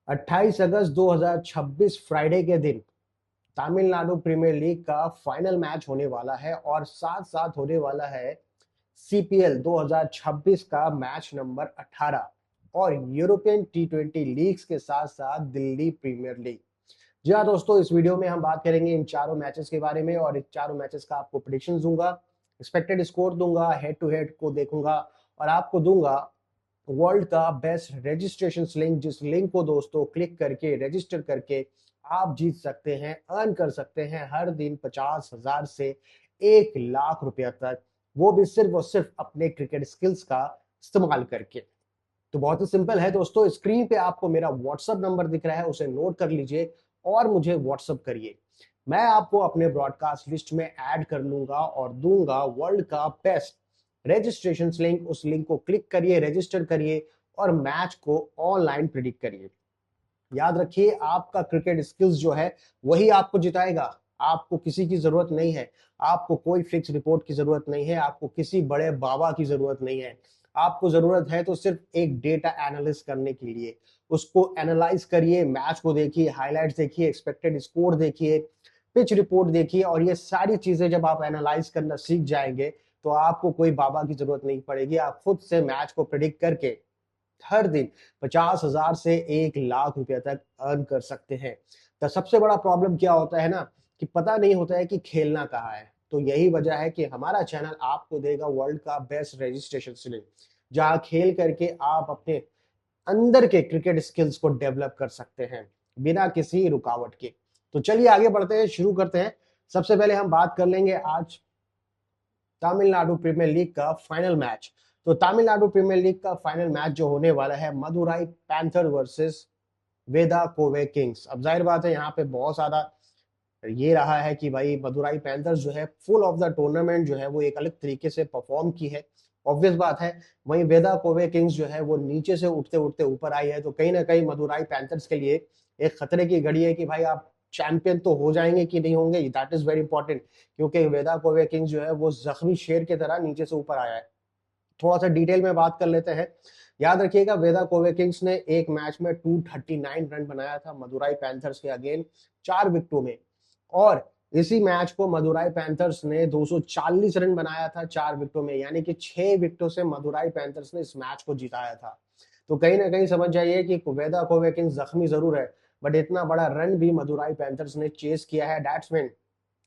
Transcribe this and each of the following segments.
28 अगस्त 2026 Friday के दिन Tamil Nadu premiere league का फाइनल मैच होने वाला है और साथ साथ होने वाला है सीपीएल 2026 का मैच नंबर 18 और यूरोपियन टी20 लीग्स के साथ साथ दिल्ली प्रीमियर लीग। जी हाँ दोस्तों, इस वीडियो में हम बात करेंगे इन चारों मैचेस के बारे में और इन चारों मैचेस का आपको प्रेडिक्शन दूंगा, एक्सपेक्टेड स्कोर दूंगा, हेड टू हेड को देखूंगा और आपको दूंगा वर्ल्ड का बेस्ट रजिस्ट्रेशन लिंक, जिस लिंक को दोस्तों क्लिक करके रजिस्टर करके आप जीत सकते हैं, अर्न कर सकते हैं हर दिन 50,000 से 1 लाख रुपया तक, वो भी सिर्फ और सिर्फ अपने क्रिकेट स्किल्स का इस्तेमाल करके। तो बहुत ही सिंपल है दोस्तों, स्क्रीन पे आपको मेरा व्हाट्सअप नंबर दिख रहा है, उसे नोट कर लीजिए और मुझे व्हाट्सअप करिए। मैं आपको अपने ब्रॉडकास्ट लिस्ट में ऐड कर लूंगा और दूंगा वर्ल्ड का बेस्ट रजिस्ट्रेशन लिंक। उस लिंक को क्लिक करिए, रजिस्टर करिए और मैच को ऑनलाइन प्रिडिक्ट करिए। याद रखिए, आपका क्रिकेट स्किल्स जो है वही आपको जिताएगा। आपको किसी की जरूरत नहीं है, आपको कोई फिक्स रिपोर्ट की जरूरत नहीं है, आपको किसी बड़े बाबा की जरूरत नहीं है। आपको जरूरत है तो सिर्फ एक डेटा एनालिस्ट करने के लिए। उसको एनालाइज करिए, मैच को देखिए, हाइलाइट्स देखिए, एक्सपेक्टेड स्कोर देखिए, पिच रिपोर्ट देखिए और ये सारी चीजें जब आप एनालाइज करना सीख जाएंगे तो आपको कोई बाबा की जरूरत नहीं पड़ेगी। आप खुद से मैच को प्रिडिक्ट करके हर दिन 50,000 से 1 लाख रुपया तक अर्न कर सकते हैं। तो सबसे बड़ा प्रॉब्लम क्या होता है ना, कि पता नहीं होता है कि खेलना कहाँ है। तो यही वजह है कि हमारा चैनल आपको देगा वर्ल्ड का बेस्ट रजिस्ट्रेशन लिंक, जहां खेल करके आप अपने अंदर के क्रिकेट स्किल्स को डेवलप कर सकते हैं बिना किसी रुकावट के। तो चलिए आगे बढ़ते हैं, शुरू करते हैं। सबसे पहले हम बात कर लेंगे आज तमिलनाडु प्रीमियर लीग का फाइनल मैच। तो तमिलनाडु प्रीमियर लीग का फाइनल मैच जो होने वाला है, मदुराई पैंथर वर्सेस वेदा कोवे किंग्स। अब जाहिर बात है, यहाँ पे बहुत ज्यादा ये रहा है कि भाई मदुराई पैंथर्स जो है फुल ऑफ द टूर्नामेंट जो है वो एक अलग तरीके से परफॉर्म की है, ऑब्वियस बात है। वहीं वेदा कोवे किंग्स जो है वो नीचे से उठते उठते ऊपर आई है। तो कहीं ना कहीं मदुराई पैंथर्स के लिए एक खतरे की घड़ी है कि भाई आप चैंपियन तो हो जाएंगे कि नहीं होंगे, दैट इज वेरी इंपॉर्टेंट। क्योंकि वेदा कोवे किंग्स जो है वो जख्मी शेर की तरह नीचे से ऊपर आया है। थोड़ा सा डिटेल में बात कर लेते हैं। याद रखिएगा, वेदा कोवे किंग्स ने एक मैच में 239 रन बनाया था मदुराई पैंथर्स के अगेंस्ट 4 विकेटों में, और इसी मैच को मदुराई पैंथर्स ने 240 रन बनाया था 4 विकेटों में, यानी कि 6 विकेटों से मदुराई पैंथर्स ने इस मैच को जिताया था। तो कहीं ना कहीं समझ जाइए कि वेदा कोवे किंग्स जख्मी जरूर है, बट इतना बड़ा रन भी मदुराई पैंथर्स ने चेस किया है। दैट्स मीन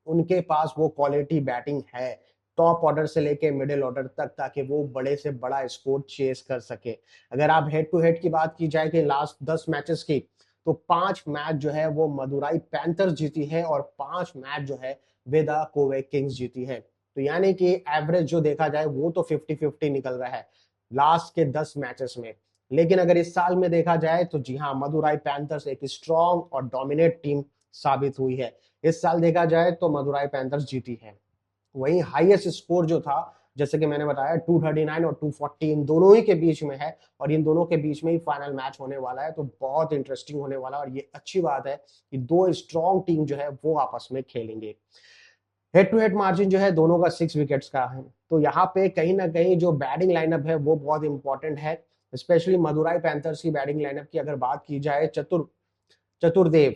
उनके पास वो क्वालिटी बैटिंग है टॉप ऑर्डर से लेके मिडिल ऑर्डर तक, ताकि वो बड़े से बड़ा स्कोर चेस कर सके। अगर आप हेड टू हेड की बात की जाए कि लास्ट 10 मैचेस की, तो 5 मैच जो है वो मदुराई पैंथर्स जीती है और 5 मैच जो है वेदा कोवे किंग्स जीती है। तो यानी कि एवरेज जो देखा जाए वो तो 50-50 निकल रहा है लास्ट के 10 मैचेस में। लेकिन अगर इस साल में देखा जाए तो जी हाँ, मदुराई पैंथर्स एक स्ट्रॉन्ग और डोमिनेट टीम साबित हुई है। इस साल देखा जाए तो मदुराई पैंथर्स जीती है। वहीं हाईएस्ट स्कोर जो था, जैसे कि मैंने बताया, 239 और 240 इन दोनों ही के बीच में है और इन दोनों के बीच में ही फाइनल मैच होने वाला है। तो बहुत इंटरेस्टिंग होने वाला है और ये अच्छी बात है कि दो स्ट्रॉन्ग टीम जो है वो आपस में खेलेंगे। हेड टू हेड मार्जिन जो है दोनों का 6 विकेट्स का है। तो यहाँ पे कहीं ना कहीं जो बैटिंग लाइनअप है वो बहुत इंपॉर्टेंट है। स्पेशली मदुराई पैंथर्स की बैटिंग लाइनअप की अगर बात की जाए, चतुर्वेद,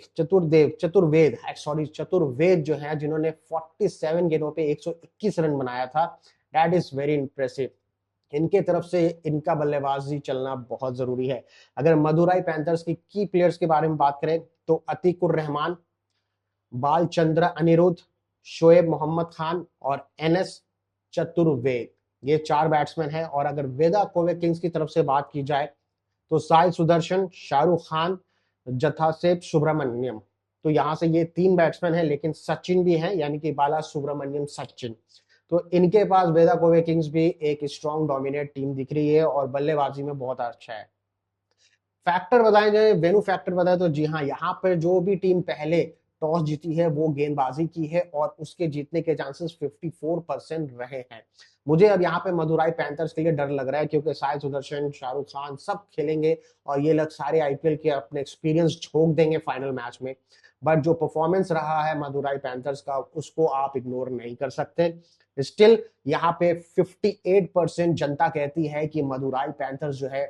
सॉरी, चतुर्वेद जो है, जिन्होंने 47 गेंदों पे 121 रन बनाया था, दैट इज वेरी इंप्रेसिव। इनके तरफ से इनका बल्लेबाजी चलना बहुत जरूरी है। अगर मदुराई पैंथर्स की प्लेयर्स के बारे में बात करें तो अतीकुर रहमान, बालचंद्र अनिरुद्ध, शोएब मोहम्मद खान और एनएस चतुर्वेद, ये 4 बैट्समैन हैं। और अगर वेदा कोवे किंग्स की तरफ से बात की जाए तो साई सुदर्शन, शाहरुख खान, जथासेप सुब्रमण्यम। तो यहाँ से ये 3 बैट्समैन हैं, लेकिन सचिन भी हैं, यानी कि बाला सुब्रमण्यम सचिन। तो इनके पास वेदा कोवे किंग्स भी एक स्ट्रॉन्ग डोमिनेट टीम दिख रही है और बल्लेबाजी में बहुत अच्छा है। फैक्टर बताए जाए, वेन्यू फैक्टर बताए तो जी हाँ, यहाँ पर जो भी टीम पहले टॉस जीती है वो गेंदबाजी की है और उसके जीतने के चांसेस 54% रहे हैं। मुझे अब यहाँ पे मदुराई पैंथर्स के लिए डर लग रहा है, क्योंकि साई सुदर्शन, शाहरुख खान सब खेलेंगे और ये लोग सारे आईपीएल के अपने एक्सपीरियंस झोंक देंगे फाइनल मैच में। बट जो परफॉर्मेंस रहा है मदुराई पैंथर्स का, उसको आप इग्नोर नहीं कर सकते। स्टिल यहाँ पे 58% जनता कहती है कि मदुराई पैंथर्स जो है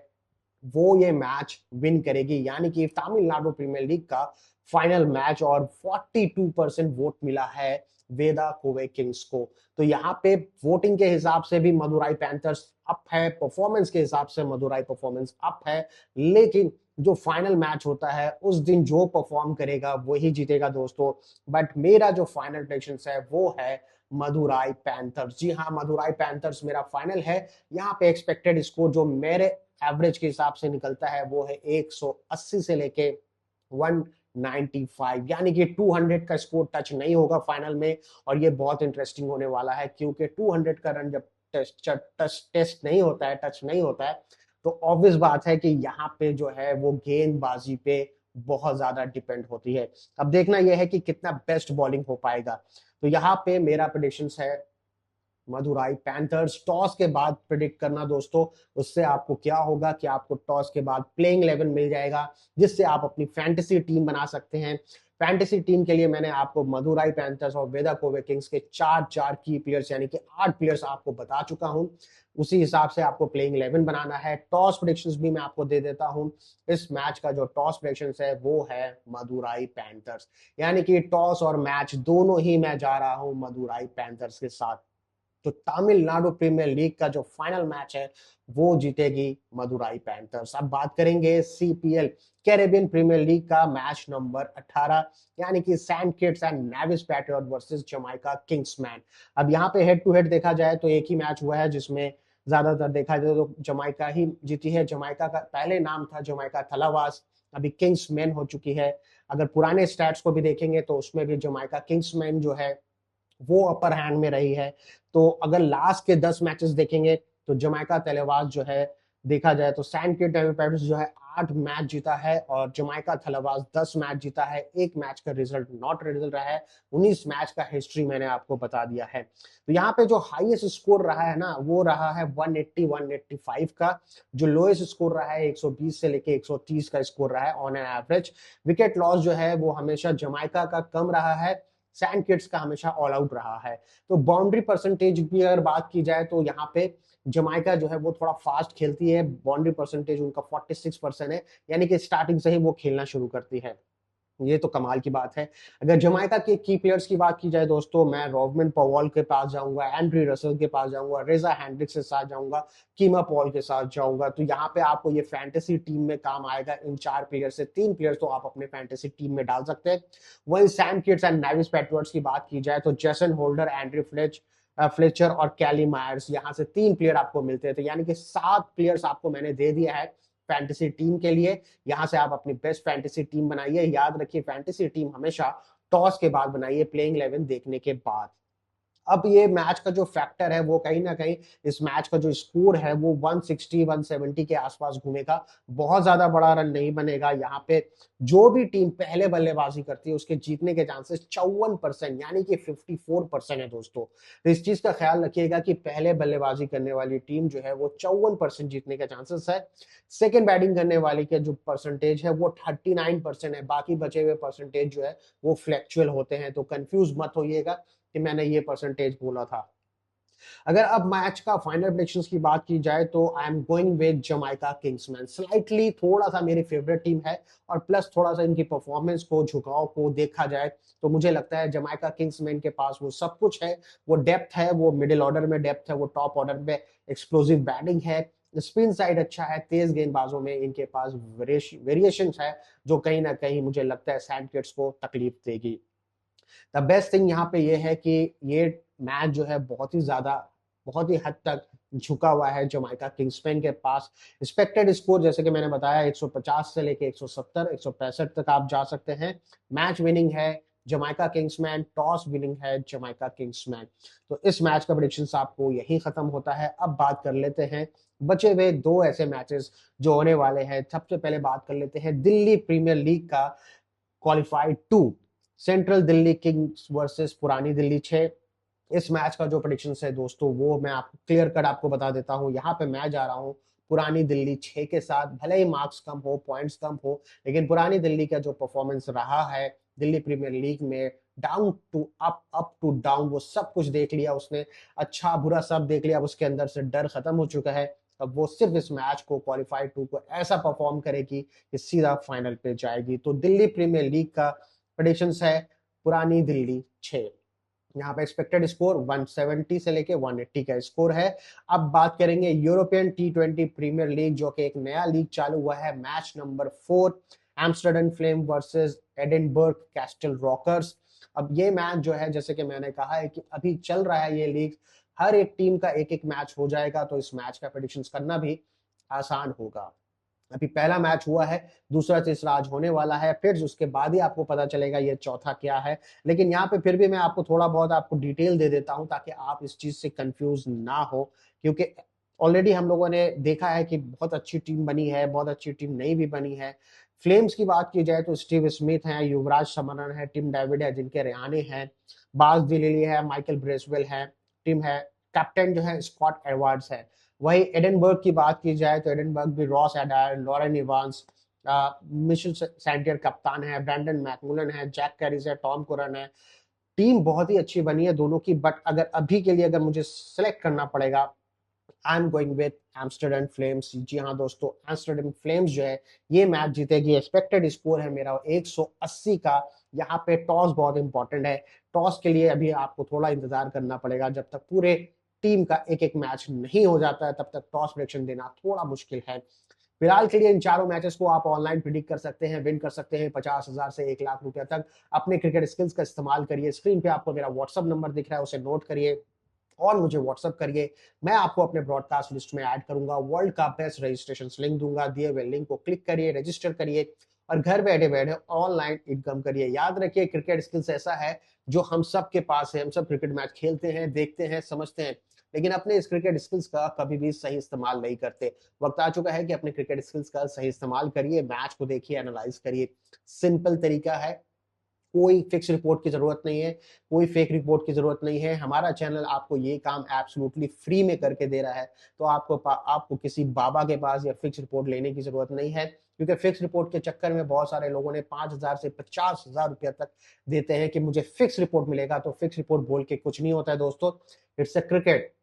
वो ये मैच विन करेगी, यानी कि तमिलनाडु प्रीमियर लीग का फाइनल मैच। और 42% वोट मिला है वेदा कोवे किंग्स को। तो यहाँ पे वोटिंग के हिसाब से भी मदुराई पैंथर्स अप है, परफॉर्मेंस के हिसाब से मदुराई परफॉर्मेंस अप है, लेकिन जो फाइनल मैच होता है उस दिन जो परफॉर्म करेगा वही जीतेगा दोस्तों। बट मेरा जो फाइनल प्रेडिक्शन है वो है मदुराई पैंथर्स। जी हाँ, मदुराई पैंथर्स मेरा फाइनल है। यहाँ पे एक्सपेक्टेड स्कोर जो मेरे एवरेज के हिसाब से निकलता है वो है 180 से लेके 195, यानी कि 200 का स्कोर टच नहीं होगा फाइनल में। और ये बहुत इंटरेस्टिंग होने वाला है, क्योंकि 200 का रन जब टेस्ट नहीं होता है, टच नहीं होता है, तो ऑब्वियस बात है कि यहाँ पे जो है वो गेंदबाजी पे बहुत ज्यादा डिपेंड होती है। अब देखना यह है कि कितना बेस्ट बॉलिंग हो पाएगा। तो यहाँ पे मेरा प्रेडिक्शन है मदुराई पैंथर्स। टॉस के बाद प्रिडिक्ट करना दोस्तों, उससे आपको क्या होगा कि आपको टॉस के बाद प्लेइंग 11 मिल जाएगा, जिससे आप अपनी फैंटेसी टीम बना सकते हैं। फैंटेसी टीम के लिए मैंने आपको मदुराई पैंथर्स और वेदा कोवे किंग्स के चार चार की प्लेयर्स यानी कि 8 प्लेयर्स आपको बता चुका हूं। उसी हिसाब से आपको प्लेइंग 11 बनाना है। टॉस प्रेडिक्शंस भी मैं आपको दे देता हूं। इस मैच का जो टॉस प्रेडिक्शंस है वो है मदुराई पैंथर्स, यानी कि टॉस और मैच दोनों ही मैं जा रहा हूं मदुराई पैंथर्स के साथ। तो तमिलनाडु प्रीमियर लीग का जो फाइनल मैच है वो जीतेगी मदुराई पैंथर्स। अब बात करेंगे सीपीएल कैरेबियन प्रीमियर लीग का मैच नंबर 18, यानी कि sand kids and Nevis patriot versus Jamaica Kingsman. अब यहाँ पे हेड टू हेड देखा जाए तो एक ही मैच हुआ है जिसमें ज्यादातर देखा जाए तो जमाइका ही जीती है। जमाइका का पहले नाम था जमाइका थलावास, अभी किंग्समैन हो चुकी है। अगर पुराने स्टैट्स को भी देखेंगे तो उसमें भी जमाइका किंग्समैन जो है वो अपर हैंड में रही है। तो अगर लास्ट के 10 मैचेस देखेंगे तो जमाइका तलेवास जो है, देखा जाए तो सैंड किट पैट्रियट्स जो है 8 मैच जीता है और जमाइका थलावास 10 मैच जीता है। एक मैच का रिजल्ट नॉट रिजल्ट रहा है। 19 मैच का हिस्ट्री मैंने आपको बता दिया है। तो यहाँ पे जो हाईएस्ट स्कोर रहा है ना वो रहा है 180 185 का। जो लोएस्ट स्कोर रहा है 120 से लेके 130 का स्कोर रहा है on an average. Wicket loss जो है वो हमेशा जमाइका का कम रहा है, सैंड किड्स का हमेशा ऑल आउट रहा है। तो बाउंड्री परसेंटेज की अगर बात की जाए तो यहाँ पे जमाइका जो है वो थोड़ा फास्ट खेलती है। बाउंड्री परसेंटेज उनका 46% है, यानी कि स्टार्टिंग से ही वो खेलना शुरू करती है। ये तो कमाल की बात है। अगर जमाइका के की प्लेयर्स की बात की जाए दोस्तों, मैं रॉबमिन पॉवल के पास जाऊंगा, एंड्री रसल के पास जाऊंगा, रेजा हैंड्रिक्स के साथ जाऊंगा, कीमा पॉल के साथ जाऊंगा। तो यहाँ पे आपको ये फैंटेसी टीम में काम आएगा। इन 4 प्लेयर से 3 प्लेयर्स तो आप अपने फैंटेसी टीम में डाल सकते हैं। वहीं Sam kids and Nevis patriots की बात की जाए तो जेसन होल्डर, एंड्री फ्लेचर और कैली मायर्स, यहाँ से 3 प्लेयर आपको मिलते थे, यानी कि 7 प्लेयर्स आपको मैंने दे दिया है फैंटेसी टीम के लिए। यहां से आप अपनी बेस्ट फैंटेसी टीम बनाइए। याद रखिए फैंटेसी टीम हमेशा टॉस के बाद बनाइए, प्लेइंग 11 देखने के बाद। अब ये मैच का जो फैक्टर है वो कहीं ना कहीं इस मैच का जो स्कोर है वो 160 170 के आसपास घूमेगा। बहुत ज्यादा बड़ा रन नहीं बनेगा। यहाँ पे जो भी टीम पहले बल्लेबाजी करती है उसके जीतने के चांसेस 54% यानी कि 54% है दोस्तों। तो इस चीज का ख्याल रखिएगा कि पहले बल्लेबाजी करने वाली टीम जो है वो 54% जीतने का चांसेस है। सेकेंड बैटिंग करने वाली के जो परसेंटेज है वो 39% है। बाकी बचे हुए परसेंटेज जो है वो फ्लैक्चुअल होते हैं। तो कंफ्यूज मत होइएगा कि मैंने ये परसेंटेज बोला था। अगर अब मैच का फाइनल प्रेडिक्शंस की बात की जाए तो आई am going with Jamaica Kingsman. Slightly थोड़ा सा मेरी फेवरेट टीम है, और प्लस थोड़ा सा इनकी परफॉर्मेंस को, झुकाव को देखा जाए तो मुझे लगता है जमाइका किंग्समैन के पास वो सब कुछ है। वो डेप्थ है, वो मिडिल ऑर्डर में डेप्थ है, वो टॉप ऑर्डर में एक्सप्लोसिव बैटिंग है, स्पिन साइड अच्छा है, तेज गेंदबाजों में इनके पास वेरिएशन है जो कहीं ना कहीं मुझे लगता है सैंड किड्स को तकलीफ देगी। द बेस्ट थिंग यहाँ पे ये है कि ये मैच जो है बहुत ही हद तक झुका हुआ है जमाइका किंग्समैन के पास। एक्सपेक्टेड स्कोर जैसे कि मैंने बताया 150 से लेके 170 165 तक आप जा सकते हैं। मैच विनिंग है जमाइका किंग्समैन, टॉस विनिंग है जमाइका किंग्समैन। तो इस मैच का प्रेडिक्शंस आपको यही खत्म होता है। अब बात कर लेते हैं बचे हुए 2 ऐसे मैचेस जो होने वाले हैं। सबसे पहले बात कर लेते हैं दिल्ली प्रीमियर लीग का qualified 2, central Delhi Kings versus पुरानी दिल्ली 6। इस मैच का जो प्रेडिक्शन है दोस्तों वो मैं आपको क्लियर कट आपको बता देता हूं। यहाँ पे मैं जा रहा हूँ पुरानी दिल्ली 6 के साथ। भले ही मार्क्स कम हो, पॉइंट्स कम हो, लेकिन पुरानी दिल्ली का जो परफॉर्मेंस रहा है दिल्ली प्रीमियर लीग में, down to up to down, वो सब कुछ देख लिया उसने। अच्छा बुरा सब देख लिया, अब उसके अंदर से डर खत्म हो चुका है। अब वो सिर्फ इस मैच को क्वालिफाई टू को ऐसा परफॉर्म करेगी कि सीधा फाइनल पे जाएगी। तो दिल्ली प्रीमियर लीग का प्रेडिक्शंस है पुरानी दिल्ली 6। यहाँ पे एक्सपेक्टेड स्कोर 170 से लेके 180 का स्कोर है। अब बात करेंगे यूरोपियन T20 प्रीमियर लीग, जो कि एक नया लीग चालू हुआ है। Match number 4, Amsterdam Flame versus Edinburgh Castle Rockers. अब ये मैच जो है, जैसे कि मैंने कहा है कि अभी चल रहा है ये लीग, हर एक टीम का एक एक मैच हो जाएगा, तो इस मैच का प्रेडिक्शन करना भी आसान होगा। अभी पहला मैच हुआ है, दूसरा तीसरा आज होने वाला है, फिर उसके बाद ही आपको पता चलेगा ये चौथा क्या है। लेकिन यहाँ पे फिर भी मैं आपको थोड़ा बहुत आपको डिटेल दे देता हूं ताकि आप इस चीज से कंफ्यूज ना हो, क्योंकि ऑलरेडी हम लोगों ने देखा है कि बहुत अच्छी टीम बनी है, बहुत अच्छी टीम नहीं भी बनी है। फ्लेम्स की बात की जाए तो स्टीव स्मिथ है, युवराज समरन है, टिम डेविड है जिनके रैने हैं, बाज दिलीली है, माइकल ब्रेसवेल है, टीम है, कैप्टन जो है स्कॉट एडवर्ड्स है। वही एडनबर्ग की बात की जाए तो एडनबर्ग भी Ross Adair, Laurence Evans, Mitchell Santner कप्तान है, ब्रैंडन मैकमुलन है, जैक कैरिस है, टॉम कुरन है। टीम बहुत ही अच्छी बनी है दोनों की, बट अगर अभी के लिए अगर मुझे सिलेक्ट करना पड़ेगा, I am going with Amsterdam Flames. जी हाँ दोस्तों, एम्स्टर्डम फ्लेम्स जो है ये मैच जीतेगी। एक्सपेक्टेड स्कोर है मेरा 180 का। यहाँ पे टॉस बहुत इंपॉर्टेंट है, टॉस के लिए अभी आपको थोड़ा इंतजार करना पड़ेगा। जब तक पूरे टीम का एक एक मैच नहीं हो जाता है तब तक टॉस प्रेडिक्शन देना थोड़ा मुश्किल है। फिलहाल के लिए इन चारों मैचेस को आप ऑनलाइन प्रिडिक्ट कर सकते हैं, विन कर सकते हैं 50,000 से 1 लाख रुपए तक। अपने क्रिकेट स्किल्स का इस्तेमाल करिए। स्क्रीन पे आपको मेरा व्हाट्सअप नंबर दिख रहा है, उसे नोट करिए और मुझे व्हाट्सअप करिए। मैं आपको अपने ब्रॉडकास्ट लिस्ट में ऐड करूंगा, वर्ल्ड का बेस्ट रजिस्ट्रेशन लिंक दूंगा। दिए हुए लिंक को क्लिक करिए, रजिस्टर करिए और घर बैठे बैठे ऑनलाइन इनकम करिए। याद रखिए, क्रिकेट स्किल्स ऐसा है जो हम सब के पास है। हम सब क्रिकेट मैच खेलते हैं, देखते हैं, समझते हैं, लेकिन अपने इस क्रिकेट स्किल्स का कभी भी सही इस्तेमाल नहीं करते। वक्त आ चुका है कि अपने क्रिकेट स्किल्स का सही इस्तेमाल करिए, मैच को देखिए, एनालाइज करिए। सिंपल तरीका है, कोई फिक्स रिपोर्ट की जरूरत नहीं है, कोई फेक रिपोर्ट की जरूरत नहीं है। हमारा चैनल आपको ये काम एब्सोल्युटली फ्री में करके दे रहा है, तो आपको किसी बाबा के पास या फिक्स रिपोर्ट लेने की जरूरत नहीं है, क्योंकि फिक्स रिपोर्ट के चक्कर में बहुत सारे लोगों ने 5,000 से 50,000 रुपया तक देते हैं कि मुझे फिक्स रिपोर्ट मिलेगा। तो फिक्स रिपोर्ट बोल के कुछ नहीं होता है दोस्तों। It's a cricket,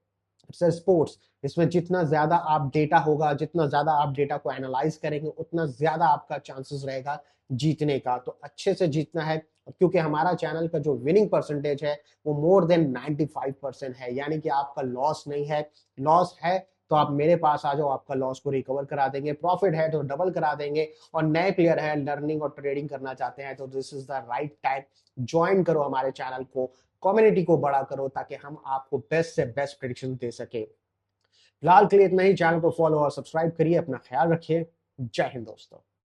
it's a sports. इसमें जितना ज्यादा आप डेटा होगा, जितना ज्यादा आप डेटा को एनालाइज करेंगे, उतना ज्यादा आपका चांसेस रहेगा जीतने का। तो अच्छे से जीतना है, क्योंकि हमारा चैनल का जो विनिंग परसेंटेज है वो मोर देन 95% है, यानी कि आपका लॉस नहीं है। लॉस है तो आप मेरे पास आ जाओ, आपका लॉस को रिकवर करा देंगे। प्रॉफिट है तो डबल करा देंगे। और नए प्लेयर है, लर्निंग और ट्रेडिंग करना चाहते हैं, तो this is the right time. Join करो हमारे चैनल को, कम्युनिटी को बड़ा करो, ताकि हम आपको बेस्ट से बेस्ट प्रेडिक्शन दे सके। फिलहाल के लिए इतना ही। चैनल को फॉलो और सब्सक्राइब करिए। अपना ख्याल रखिए। जय हिंद दोस्तों।